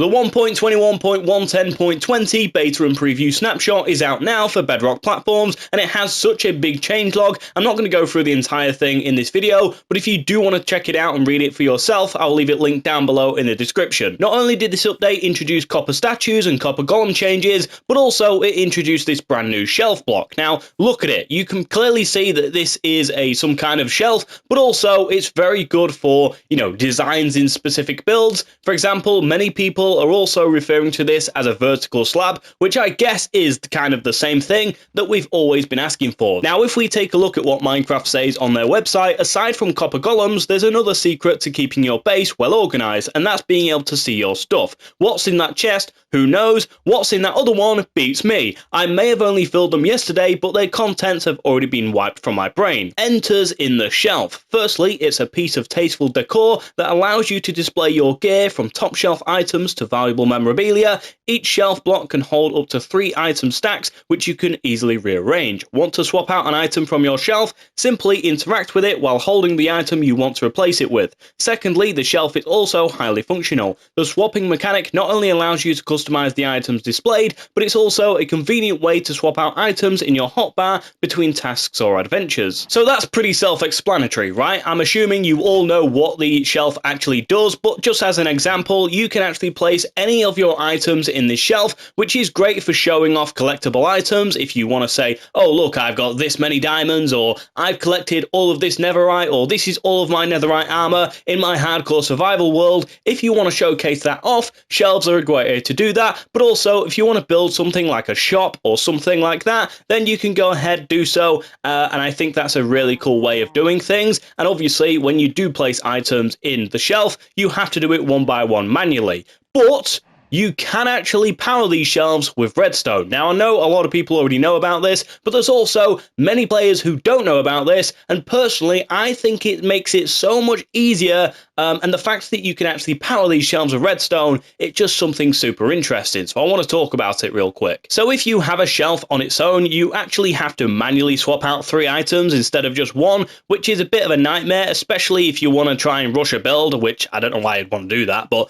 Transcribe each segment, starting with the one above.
The 1.21.110.20 beta and preview snapshot is out now for Bedrock platforms, and it has such a big changelog. I'm not going to go through the entire thing in this video, but if you do want to check it out and read it for yourself, I'll leave it linked down below in the description. Not only did this update introduce copper statues and copper golem changes, but also it introduced this brand new shelf block. Now, look at it. You can clearly see that this is some kind of shelf, but also it's very good for, designs in specific builds. For example, many people are also referring to this as a vertical slab, which I guess is kind of the same thing that we've always been asking for. Now, if we take a look at what Minecraft says on their website, aside from copper golems, there's another secret to keeping your base well organized, and that's being able to see your stuff. What's in that chest? Who knows? What's in that other one beats me. I may have only filled them yesterday, but their contents have already been wiped from my brain. Enters in the shelf. Firstly, it's a piece of tasteful decor that allows you to display your gear, from top shelf items to valuable memorabilia. Each shelf block can hold up to 3 item stacks, which you can easily rearrange. Want to swap out an item from your shelf? Simply interact with it while holding the item you want to replace it with. Secondly, the shelf is also highly functional. The swapping mechanic not only allows you to customize the items displayed, but it's also a convenient way to swap out items in your hotbar between tasks or adventures. So that's pretty self-explanatory, right? I'm assuming you all know what the shelf actually does, but just as an example, you can actually place any of your items in this shelf, which is great for showing off collectible items. If you want to say, oh look, I've got this many diamonds, or I've collected all of this netherite, or this is all of my netherite armor in my hardcore survival world. If you want to showcase that off, shelves are a great way to do that. But also, if you want to build something like a shop or something like that, then you can go ahead, do so, and I think that's a really cool way of doing things. And obviously, when you do place items in the shelf, you have to do it one by one manually. But you can actually power these shelves with redstone. Now, I know a lot of people already know about this, but there's also many players who don't know about this, and personally, I think it makes it so much easier, and the fact that you can actually power these shelves with redstone, it's just something super interesting, so I want to talk about it real quick. So if you have a shelf on its own, you actually have to manually swap out 3 items instead of just 1, which is a bit of a nightmare, especially if you want to try and rush a build, which I don't know why I'd want to do that, but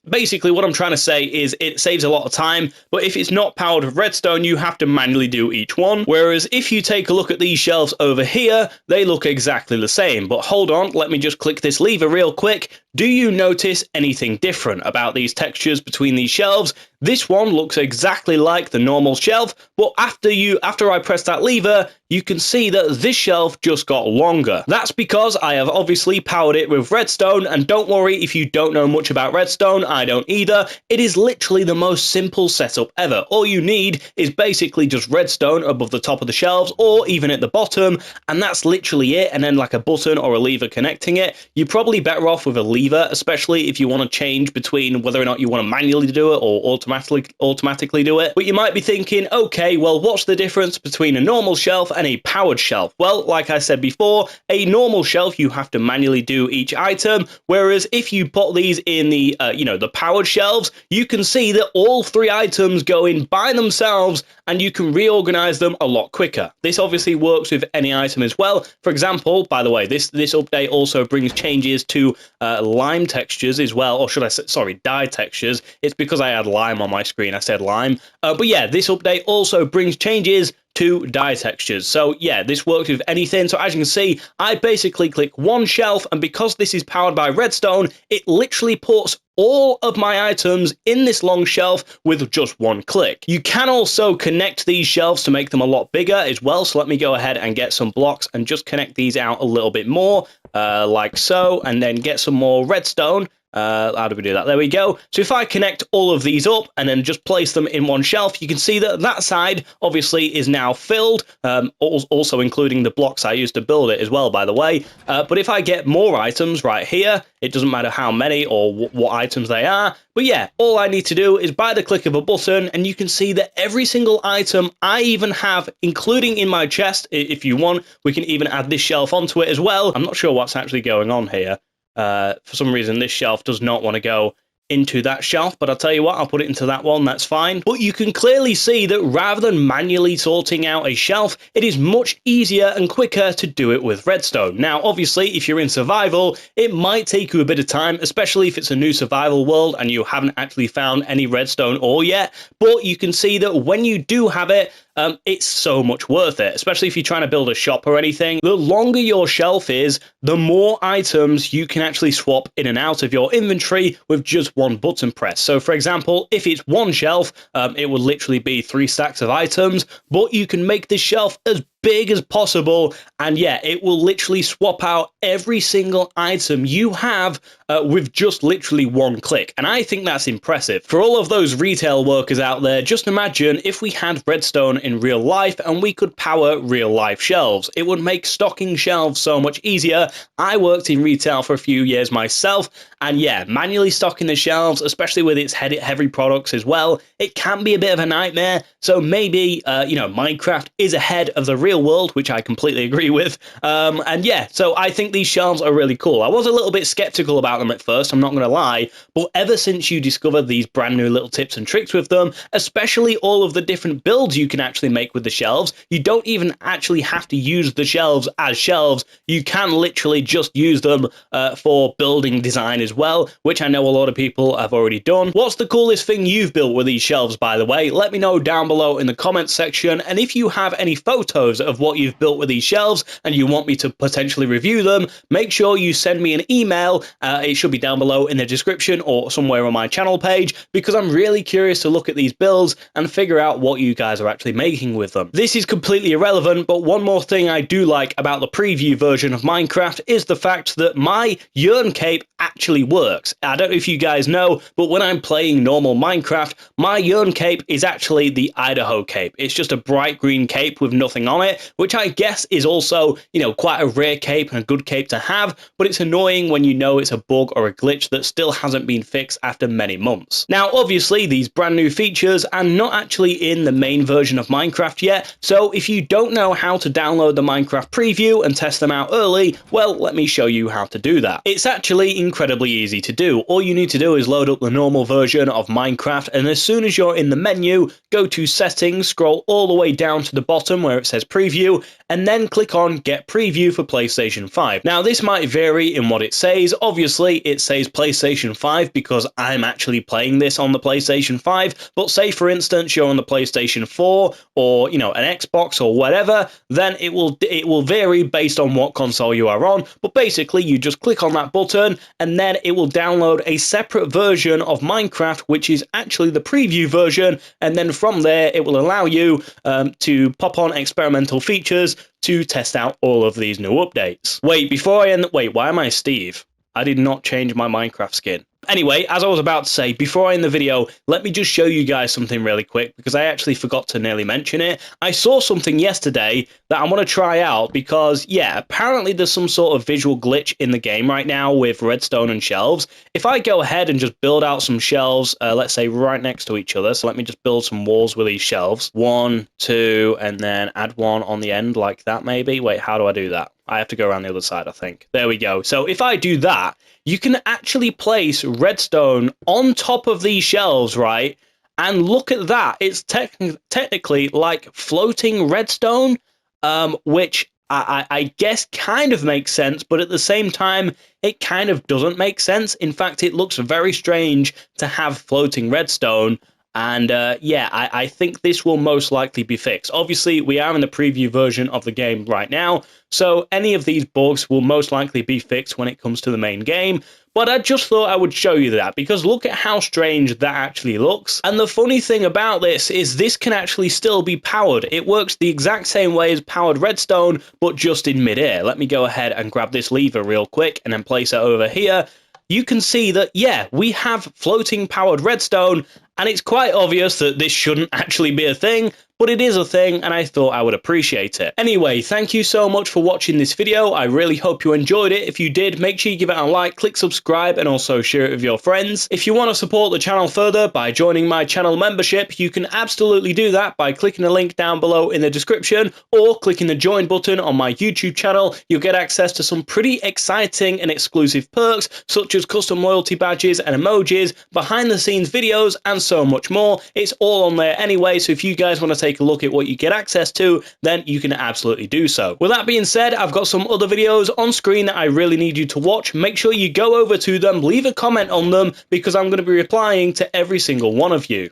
basically what I'm trying to say is it saves a lot of time, but if it's not powered with redstone, you have to manually do each one. Whereas if you take a look at these shelves over here, they look exactly the same. But hold on, let me just click this lever real quick. Do you notice anything different about these textures between these shelves? This one looks exactly like the normal shelf, but after I press that lever, you can see that this shelf just got longer. That's because I have obviously powered it with redstone, and don't worry if you don't know much about redstone, I don't either. It is literally the most simple setup ever. All you need is basically just redstone above the top of the shelves, or even at the bottom, and that's literally it, and then like a button or a lever connecting it. You're probably better off with a lever, especially if you want to change between whether or not you want to manually do it or automatically do it. But you might be thinking, okay, well, what's the difference between a normal shelf and a powered shelf? Well, like I said before, a normal shelf you have to manually do each item, whereas if you put these in the the powered shelves, you can see that all 3 items go in by themselves, and you can reorganize them a lot quicker. This obviously works with any item as well. For example, by the way, this update also brings changes to lime textures as well, or should I say, sorry, dye textures. It's because I had lime on my screen, I said lime. But yeah, this update also brings changes to dye textures. So yeah, this works with anything. So as you can see, I basically click one shelf, and because this is powered by redstone, it literally puts all of my items in this long shelf with just one click. You can also connect these shelves to make them a lot bigger as well. So let me go ahead and get some blocks and just connect these out a little bit more, like so, and then get some more redstone. How do we do that? There we go. So if I connect all of these up and then just place them in one shelf, you can see that that side obviously is now filled, also including the blocks I used to build it as well, by the way. But if I get more items right here, it doesn't matter how many or what items they are. But yeah, all I need to do is by the click of a button, and you can see that every single item I even have, including in my chest, if you want, we can even add this shelf onto it as well. I'm not sure what's actually going on here. For some reason, this shelf does not want to go into that shelf, but I'll tell you what, I'll put it into that one, that's fine. But you can clearly see that rather than manually sorting out a shelf, it is much easier and quicker to do it with redstone. Now, obviously, if you're in survival, it might take you a bit of time, especially if it's a new survival world and you haven't actually found any redstone ore yet, but you can see that when you do have it, it's so much worth it, especially if you're trying to build a shop or anything. The longer your shelf is, the more items you can actually swap in and out of your inventory with just one button press. So for example, if it's one shelf, it would literally be 3 stacks of items, but you can make this shelf as big as possible, and yeah, it will literally swap out every single item you have with just literally one click. And I think that's impressive. For all of those retail workers out there, just imagine if we had redstone in real life and we could power real life shelves. It would make stocking shelves so much easier. I worked in retail for a few years myself, and yeah, manually stocking the shelves, especially with its heavy products as well, it can be a bit of a nightmare. So maybe, Minecraft is ahead of the real world, which I completely agree with. And yeah, so I think these shelves are really cool. I was a little bit skeptical about them at first, I'm not going to lie, but ever since you discover these brand new little tips and tricks with them, especially all of the different builds you can actually make with the shelves, you don't even actually have to use the shelves as shelves. You can literally just use them for building design as well, which I know a lot of people have already done. What's the coolest thing you've built with these shelves, by the way? Let me know down below in the comments section, and if you have any photos of what you've built with these shelves and you want me to potentially review them, make sure you send me an email. It should be down below in the description or somewhere on my channel page, because I'm really curious to look at these builds and figure out what you guys are actually making with them. This is completely irrelevant, but one more thing I do like about the preview version of Minecraft is the fact that my Yearn cape actually works. I don't know if you guys know, but when I'm playing normal Minecraft, my Yearn cape is actually the Idaho cape. It's just a bright green cape with nothing on it, which I guess is also, quite a rare cape and a good cape to have, but it's annoying when you know it's a bug or a glitch that still hasn't been fixed after many months. Now, obviously, these brand new features are not actually in the main version of Minecraft yet, so if you don't know how to download the Minecraft preview and test them out early, well, let me show you how to do that. It's actually incredibly easy to do. All you need to do is load up the normal version of Minecraft, and as soon as you're in the menu, go to settings, scroll all the way down to the bottom where it says preview, and then click on get preview for PlayStation 5. Now, this might vary in what it says. Obviously, it says PlayStation 5 because I'm actually playing this on the PlayStation 5, but say for instance you're on the PlayStation 4 or an Xbox or whatever, then it will vary based on what console you are on. But basically, you just click on that button and then it will download a separate version of Minecraft, which is actually the preview version, and then from there it will allow you to pop on experimental features to test out all of these new updates. Wait, why am I Steve? I did not change my Minecraft skin. Anyway, as I was about to say, before I end the video, let me just show you guys something really quick, because I actually forgot to nearly mention it. I saw something yesterday that I want to try out because, yeah, apparently there's some sort of visual glitch in the game right now with redstone and shelves. If I go ahead and just build out some shelves, let's say right next to each other, so let me just build some walls with these shelves. 1, 2, and then add one on the end like that maybe. Wait, how do I do that? I have to go around the other side, I think. There we go. So if I do that, you can actually place redstone on top of these shelves, right? And look at that. It's technically like floating redstone, which I guess kind of makes sense, but at the same time, it kind of doesn't make sense. In fact, it looks very strange to have floating redstone. And yeah, I think this will most likely be fixed. Obviously, we are in the preview version of the game right now, so any of these bugs will most likely be fixed when it comes to the main game. But I just thought I would show you that, because look at how strange that actually looks. And the funny thing about this can actually still be powered. It works the exact same way as powered redstone, but just in midair. Let me go ahead and grab this lever real quick and then place it over here. You can see that, yeah, we have floating powered redstone, and it's quite obvious that this shouldn't actually be a thing, but it is a thing and I thought I would appreciate it. Anyway, thank you so much for watching this video. I really hope you enjoyed it. If you did, make sure you give it a like, click subscribe, and also share it with your friends. If you want to support the channel further by joining my channel membership, you can absolutely do that by clicking the link down below in the description or clicking the join button on my YouTube channel. You'll get access to some pretty exciting and exclusive perks such as custom loyalty badges and emojis, behind the scenes videos, and so much more. It's all on there anyway, so if you guys want to take a look at what you get access to, then you can absolutely do so. With that being said, I've got some other videos on screen that I really need you to watch. Make sure you go over to them, leave a comment on them, because I'm going to be replying to every single one of you.